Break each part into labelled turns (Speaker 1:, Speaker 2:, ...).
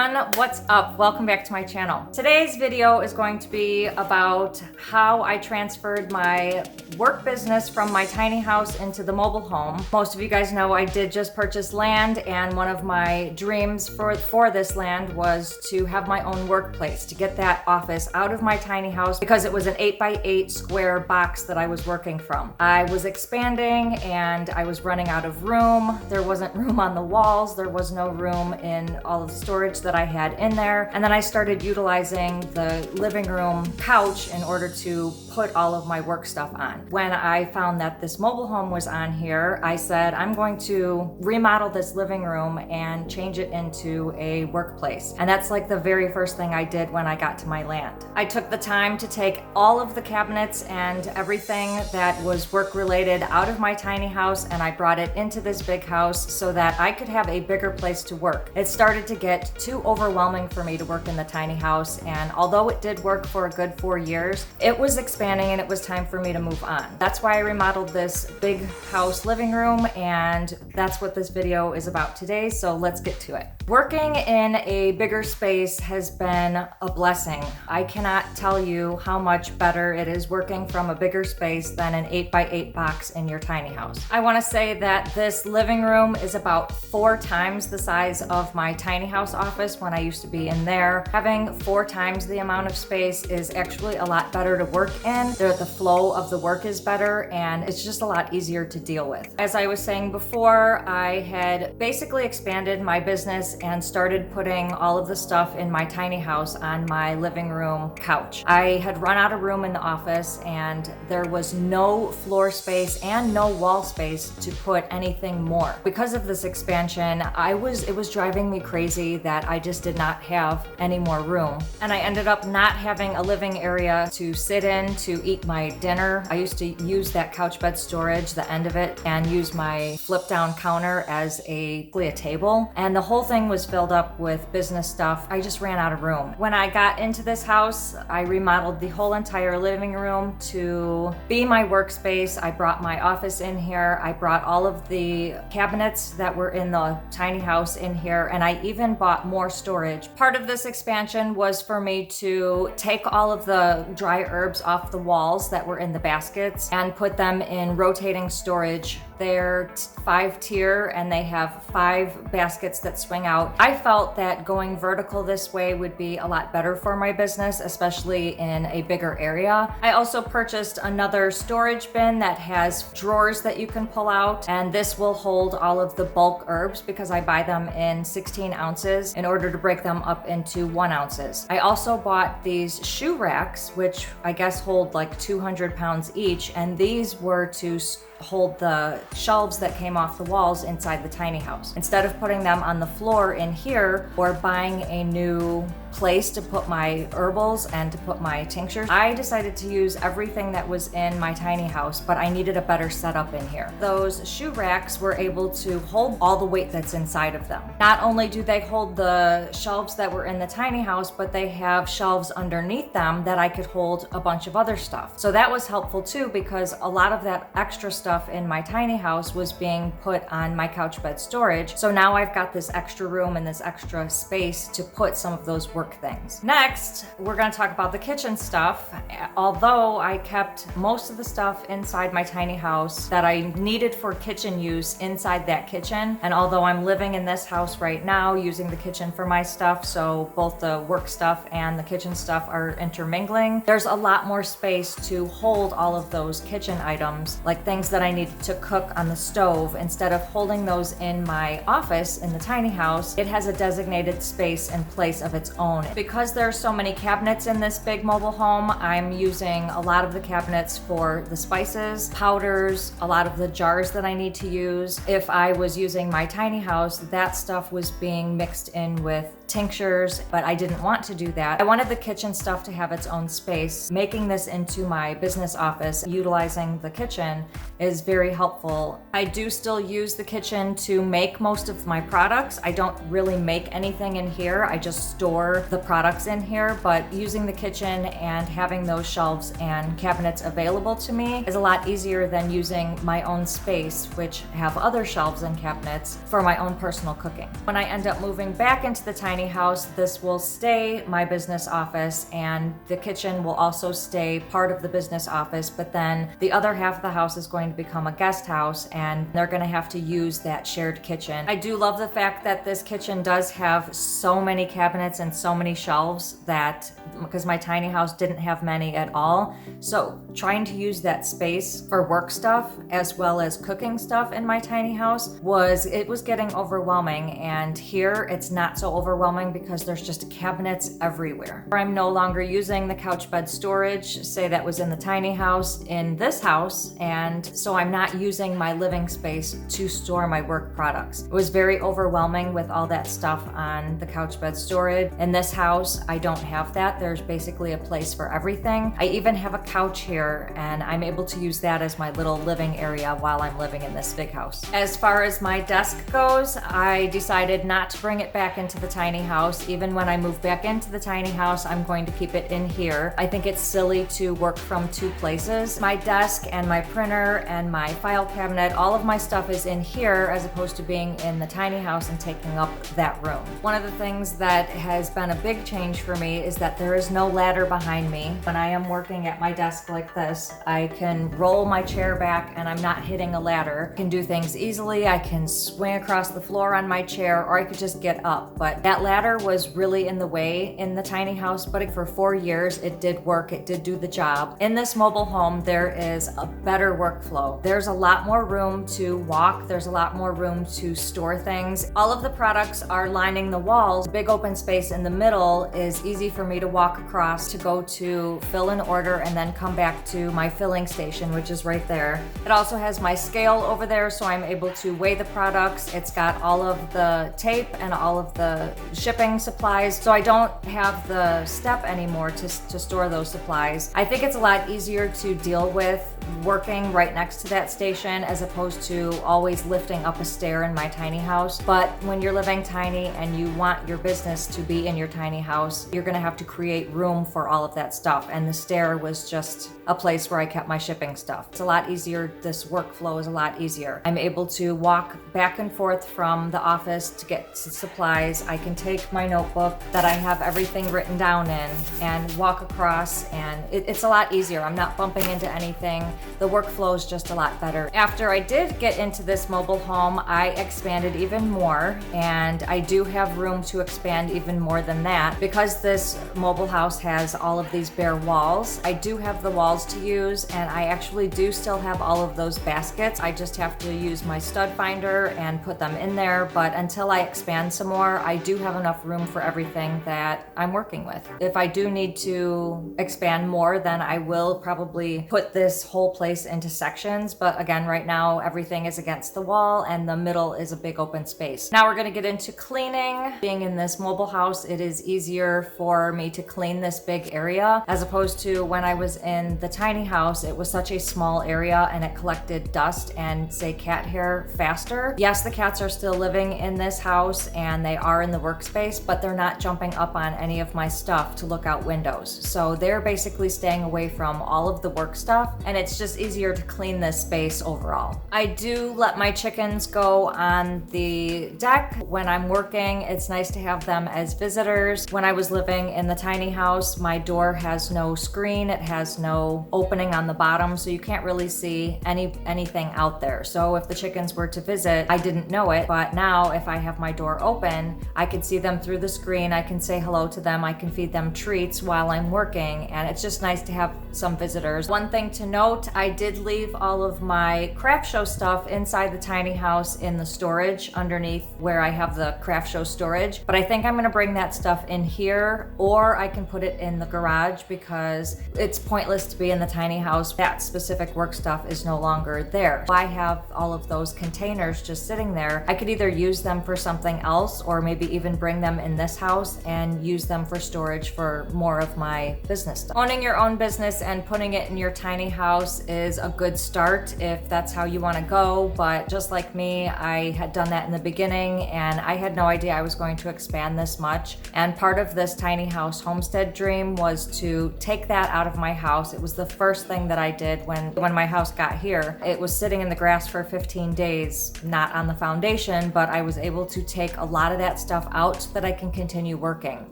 Speaker 1: everyone, what's up? Welcome back to my channel. Today's video is going to be about how I transferred my work business from my tiny house into the mobile home. Most of you guys know I did just purchase land, and one of my dreams for this land was to have my own workplace, to get that office out of my tiny house because it was an 8x8 square box that I was working from. I was expanding and I was running out of room. There wasn't room on the walls. There was no room in all of the storage that I had in there. And then I started utilizing the living room couch in order to put all of my work stuff on. When I found that this mobile home was on here, I said, I'm going to remodel this living room and change it into a workplace. And that's like the very first thing I did when I got to my land. I took the time to take all of the cabinets and everything that was work related out of my tiny house, and I brought it into this big house so that I could have a bigger place to work. It started to get too overwhelming for me to work in the tiny house, and although it did work for a good 4 years, it was expanding and it was time for me to move on. That's why I remodeled this big house living room, and that's what this video is about today, so let's get to it. Working in a bigger space has been a blessing. I cannot tell you how much better it is working from a bigger space than an 8x8 box in your tiny house. I want to say that this living room is about 4 times the size of my tiny house office when I used to be in there. Having 4 times the amount of space is actually a lot better to work in. The flow of the work is better, and it's just a lot easier to deal with. As I was saying before, I had basically expanded my business and started putting all of the stuff in my tiny house on my living room couch. I had run out of room in the office, and there was no floor space and no wall space to put anything more. Because of this expansion, it was driving me crazy that I just did not have any more room. And I ended up not having a living area to sit in to eat my dinner. I used to use that couch bed storage, the end of it, and use my flip down counter as a table. And the whole thing was filled up with business stuff. I just ran out of room. When I got into this house, I remodeled the whole entire living room to be my workspace. I brought my office in here. I brought all of the cabinets that were in the tiny house in here, and I even bought more storage. Part of this expansion was for me to take all of the dry herbs off the walls that were in the baskets and put them in rotating storage. They're 5-tier and they have 5 baskets that swing out. I felt that going vertical this way would be a lot better for my business, especially in a bigger area. I also purchased another storage bin that has drawers that you can pull out, and this will hold all of the bulk herbs because I buy them in 16 ounces in order to break them up into 1 ounces. I also bought these shoe racks, which I guess hold like 200 pounds each, and these were to hold the shelves that came off the walls inside the tiny house. Instead of putting them on the floor in here or buying a new place to put my herbals and to put my tinctures, I decided to use everything that was in my tiny house, but I needed a better setup in here. Those shoe racks were able to hold all the weight that's inside of them. Not only do they hold the shelves that were in the tiny house, but they have shelves underneath them that I could hold a bunch of other stuff. So that was helpful too, because a lot of that extra stuff in my tiny house was being put on my couch bed storage. So now I've got this extra room and this extra space to put some of those work things. Next, we're going to talk about the kitchen stuff. Although I kept most of the stuff inside my tiny house that I needed for kitchen use inside that kitchen, and although I'm living in this house right now using the kitchen for my stuff, so both the work stuff and the kitchen stuff are intermingling, there's a lot more space to hold all of those kitchen items, like things that I needed to cook on the stove. Instead of holding those in my office in the tiny house, it has a designated space and place of its own. Because there are so many cabinets in this big mobile home, I'm using a lot of the cabinets for the spices, powders, a lot of the jars that I need to use. If I was using my tiny house, that stuff was being mixed in with tinctures, but I didn't want to do that. I wanted the kitchen stuff to have its own space. Making this into my business office, utilizing the kitchen, is very helpful. I do still use the kitchen to make most of my products. I don't really make anything in here. I just store store the products in here, but using the kitchen and having those shelves and cabinets available to me is a lot easier than using my own space, which have other shelves and cabinets for my own personal cooking. When I end up moving back into the tiny house, this will stay my business office, and the kitchen will also stay part of the business office, but then the other half of the house is going to become a guest house, and they're going to have to use that shared kitchen. I do love the fact that this kitchen does have so many cabinets and so many shelves, that because my tiny house didn't have many at all, so trying to use that space for work stuff as well as cooking stuff in my tiny house was getting overwhelming, and here it's not so overwhelming because there's just cabinets everywhere. I'm no longer using the couch bed storage, say that was in the tiny house, in this house, and so I'm not using my living space to store my work products. It was very overwhelming with all that stuff on the couch bed storage. In this house, I don't have that. There's basically a place for everything. I even have a couch here, and I'm able to use that as my little living area while I'm living in this big house. As far as my desk goes, I decided not to bring it back into the tiny house. Even when I move back into the tiny house, I'm going to keep it in here. I think it's silly to work from two places. My desk and my printer and my file cabinet, all of my stuff is in here as opposed to being in the tiny house and taking up that room. One of the things that has been a big change for me is that there is no ladder behind me. When I am working at my desk like this, I can roll my chair back and I'm not hitting a ladder. I can do things easily. I can swing across the floor on my chair, or I could just get up. But that ladder was really in the way in the tiny house, but for 4 years it did work. It did do the job. In this mobile home, there is a better workflow. There's a lot more room to walk. There's a lot more room to store things. All of the products are lining the walls. Big open space in the middle is easy for me to walk across to go to fill an order and then come back to my filling station, which is right there. It also has my scale over there, so I'm able to weigh the products. It's got all of the tape and all of the shipping supplies, so I don't have the step anymore to store those supplies. I think it's a lot easier to deal with working right next to that station as opposed to always lifting up a stair in my tiny house. But when you're living tiny and you want your business to be in your tiny house, you're gonna have to create room for all of that stuff, and the stair was just a place where I kept my shipping stuff. It's a lot easier. This workflow is a lot easier. I'm able to walk back and forth from the office to get supplies. I can take my notebook that I have everything written down in and walk across, and it's a lot easier. I'm not bumping into anything. The workflow is just a lot better. After I did get into this mobile home, I expanded even more, and I do have room to expand even more than that. Because this mobile house has all of these bare walls, I do have the walls to use, and I actually do still have all of those baskets. I just have to use my stud finder and put them in there, but until I expand some more, I do have enough room for everything that I'm working with. If I do need to expand more, then I will probably put this whole place into sections, but again, right now everything is against the wall and the middle is a big open space. Now we're gonna get into cleaning. Being in this mobile house, it is easier for me to clean this big area as opposed to when I was in the tiny house. It was such a small area and it collected dust and say cat hair faster. Yes, the cats are still living in this house and they are in the workspace, but they're not jumping up on any of my stuff to look out windows. So they're basically staying away from all of the work stuff, and it's just easier to clean this space overall. I do let my chickens go on the deck when I'm working. It's nice to have them as visitors. When I was living in the tiny house, my door has no screen. It has no opening on the bottom, so you can't really see anything out there. So if the chickens were to visit, I didn't know it, but now if I have my door open, I can see them through the screen. I can say hello to them. I can feed them treats while I'm working, and it's just nice to have some visitors. One thing to note, I did leave all of my craft show stuff inside the tiny house in the storage underneath where I have the craft show storage, but I think I'm gonna bring that stuff in here, or I can put it in the garage because it's pointless to be in the tiny house. That specific work stuff is no longer there. I have all of those containers just sitting there. I could either use them for something else or maybe even bring them in this house and use them for storage for more of my business stuff. Owning your own business and putting it in your tiny house house is a good start if that's how you want to go. But just like me, I had done that in the beginning and I had no idea I was going to expand this much. And part of this tiny house homestead dream was to take that out of my house. It was the first thing that I did when my house got here. It was sitting in the grass for 15 days, not on the foundation, but I was able to take a lot of that stuff out so that I can continue working.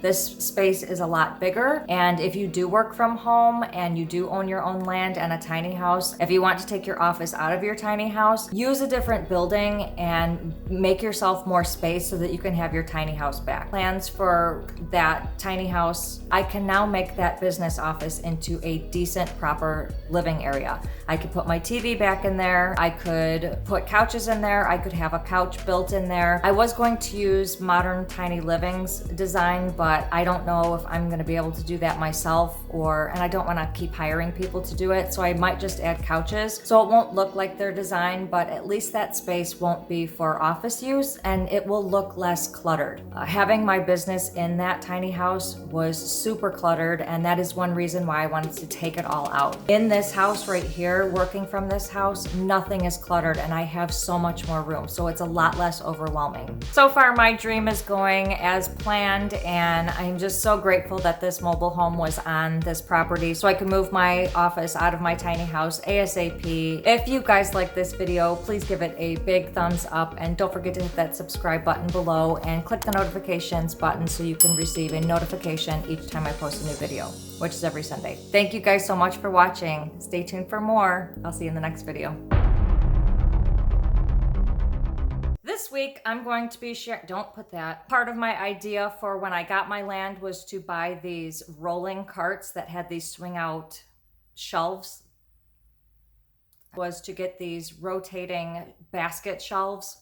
Speaker 1: This space is a lot bigger, and if you do work from home and you do own your own land and a tiny house, if you want to take your office out of your tiny house, use a different building and make yourself more space so that you can have your tiny house back. Plans for that tiny house, I can now make that business office into a decent, proper living area. I could put my TV back in there, I could put couches in there, I could have a couch built in there. I was going to use Modern Tiny Living's design, but I don't know if I'm gonna be able to do that myself, and I don't wanna keep hiring people to do it, so I might just add couches. So it won't look like their design, but at least that space won't be for office use and it will look less cluttered. Having my business in that tiny house was super cluttered, and that is one reason why I wanted to take it all out. In this house right here, working from this house, nothing is cluttered and I have so much more room, so it's a lot less overwhelming. So far my dream is going as planned, and I'm just so grateful that this mobile home was on this property so I can move my office out of my tiny house ASAP. If you guys like this video, please give it a big thumbs up and don't forget to hit that subscribe button below and click the notifications button so you can receive a notification each time I post a new video, which is every Sunday. Thank you guys so much for watching. Stay tuned for more. I'll see you in the next video. This week, I'm going to be sharing, don't put that. Part of my idea for when I got my land was to buy these rolling carts that had these swing out shelves, was to get these rotating basket shelves,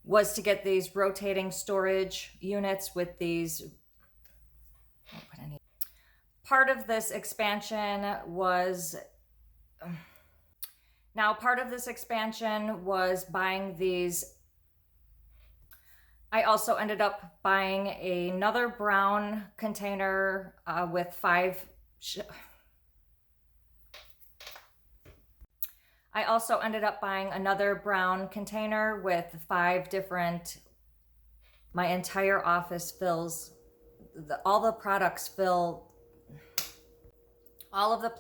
Speaker 1: was to get these rotating storage units with these. Part of this expansion was buying these. I also ended up buying another brown container with five. I also ended up buying another brown container with 5 different. My entire office fills. All the products fill. All of the